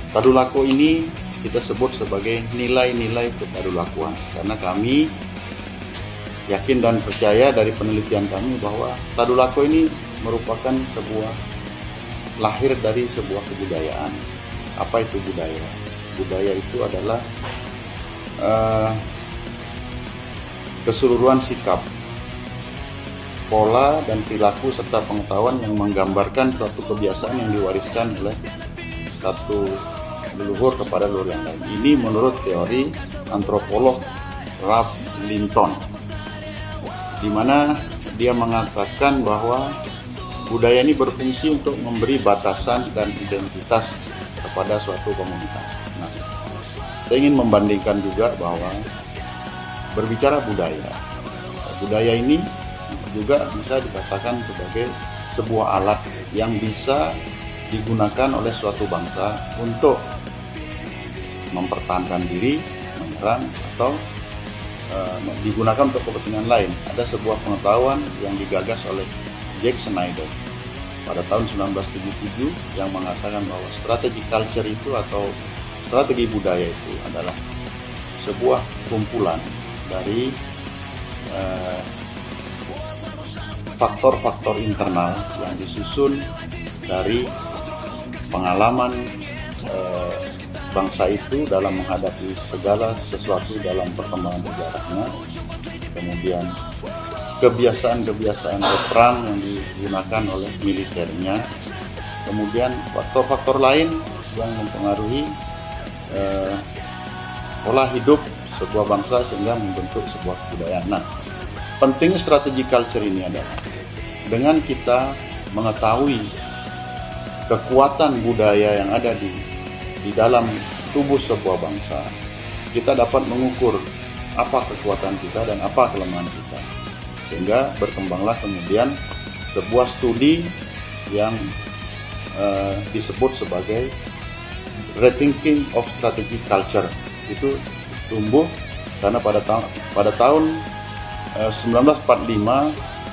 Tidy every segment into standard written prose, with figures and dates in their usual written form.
Tadulako ini kita sebut sebagai nilai-nilai ketadulakuan, karena kami yakin dan percaya dari penelitian kami bahwa Tadulako ini merupakan lahir dari sebuah kebudayaan. Apa itu budaya? Budaya itu adalah keseluruhan sikap, pola dan perilaku serta pengetahuan yang menggambarkan suatu kebiasaan yang diwariskan oleh satu leluhur kepada leluhur yang lain. Ini menurut teori antropolog Ralph Linton, di mana dia mengatakan bahwa budaya ini berfungsi untuk memberi batasan dan identitas kepada suatu komunitas. Nah, saya ingin membandingkan juga bahwa berbicara budaya ini juga bisa dikatakan sebagai sebuah alat yang bisa digunakan oleh suatu bangsa untuk mempertahankan diri, menyerang, atau digunakan untuk kepentingan lain. Ada sebuah pengetahuan yang digagas oleh Jack Snyder pada tahun 1977 yang mengatakan bahwa strategi culture itu atau strategi budaya itu adalah sebuah kumpulan dari faktor-faktor internal yang disusun dari pengalaman bangsa itu dalam menghadapi segala sesuatu dalam perkembangan sejarahnya, kemudian kebiasaan-kebiasaan perang yang digunakan oleh militernya, kemudian faktor-faktor lain yang mempengaruhi pola hidup sebuah bangsa sehingga membentuk sebuah kebudayaan. Nah, penting strategi culture ini adalah dengan kita mengetahui kekuatan budaya yang ada di dalam tubuh sebuah bangsa, kita dapat mengukur apa kekuatan kita dan apa kelemahan kita, sehingga berkembanglah kemudian sebuah studi yang disebut sebagai rethinking of strategic culture. Itu tumbuh karena pada tahun 1945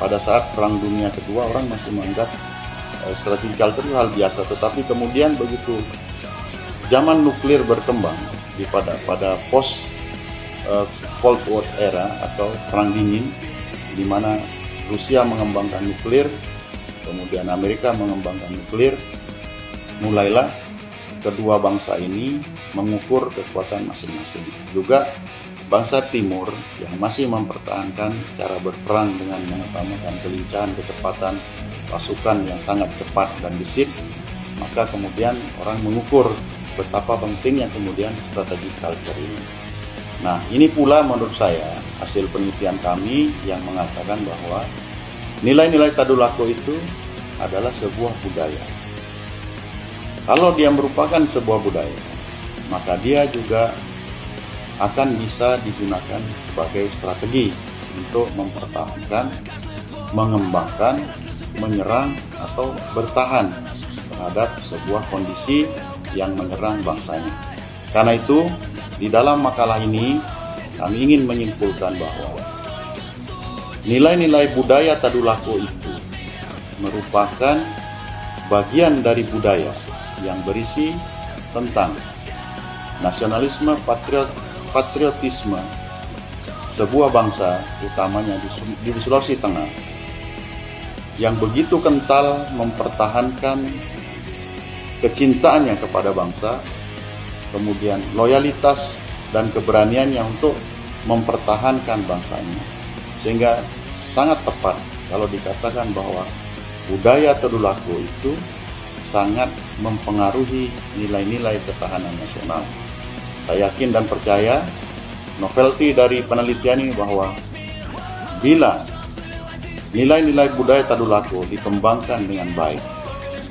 pada saat Perang Dunia Kedua, orang masih menganggap strategi culture itu hal biasa, tetapi kemudian begitu zaman nuklir berkembang pada post Cold War era atau perang dingin, di mana Rusia mengembangkan nuklir, kemudian Amerika mengembangkan nuklir, mulailah kedua bangsa ini mengukur kekuatan masing-masing. Juga bangsa Timur yang masih mempertahankan cara berperang dengan mengutamakan kelincahan, kecepatan, pasukan yang sangat cepat dan gesit, maka kemudian orang mengukur betapa pentingnya kemudian strategi culture ini. Nah, ini pula menurut saya hasil penelitian kami yang mengatakan bahwa nilai-nilai Tadulako itu adalah sebuah budaya. Kalau dia merupakan sebuah budaya, maka dia juga akan bisa digunakan sebagai strategi untuk mempertahankan, mengembangkan, menyerang, atau bertahan terhadap sebuah kondisi yang menyerang bangsanya. Karena itu, di dalam makalah ini kami ingin menyimpulkan bahwa nilai-nilai budaya Tadulako itu merupakan bagian dari budaya yang berisi tentang nasionalisme, patriotisme sebuah bangsa, utamanya di Sulawesi Tengah, yang begitu kental mempertahankan kecintaannya kepada bangsa, kemudian loyalitas dan keberaniannya untuk mempertahankan bangsanya, sehingga sangat tepat kalau dikatakan bahwa budaya Tadulako itu sangat mempengaruhi nilai-nilai ketahanan nasional. Saya yakin dan percaya novelty dari penelitian ini bahwa bila nilai-nilai budaya Tadulako dikembangkan dengan baik,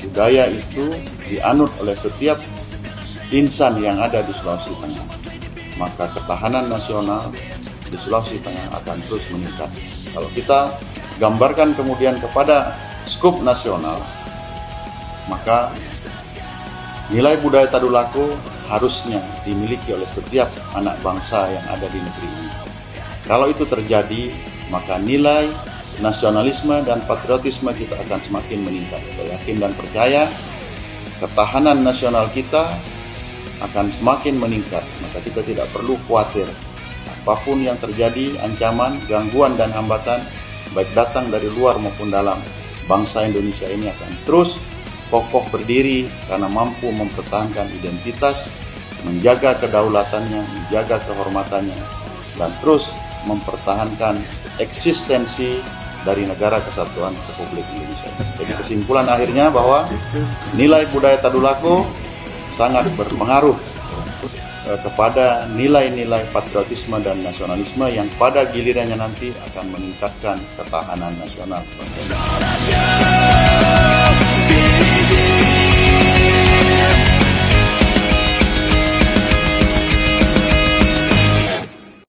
budaya itu dianut oleh setiap insan yang ada di Sulawesi Tengah, maka ketahanan nasional di Sulawesi Tengah akan terus meningkat. Kalau kita gambarkan kemudian kepada skup nasional, maka nilai budaya Tadulako harusnya dimiliki oleh setiap anak bangsa yang ada di negeri ini. Kalau itu terjadi, maka nilai nasionalisme dan patriotisme kita akan semakin meningkat. Saya yakin dan percaya ketahanan nasional kita akan semakin meningkat, maka kita tidak perlu khawatir. Apapun yang terjadi, ancaman, gangguan, dan hambatan, baik datang dari luar maupun dalam, bangsa Indonesia ini akan terus kokoh berdiri karena mampu mempertahankan identitas, menjaga kedaulatannya, menjaga kehormatannya, dan terus mempertahankan eksistensi dari negara kesatuan Republik Indonesia. Jadi kesimpulan akhirnya bahwa nilai budaya Tadulako sangat berpengaruh kepada nilai-nilai patriotisme dan nasionalisme yang pada gilirannya nanti akan meningkatkan ketahanan nasional bangsa.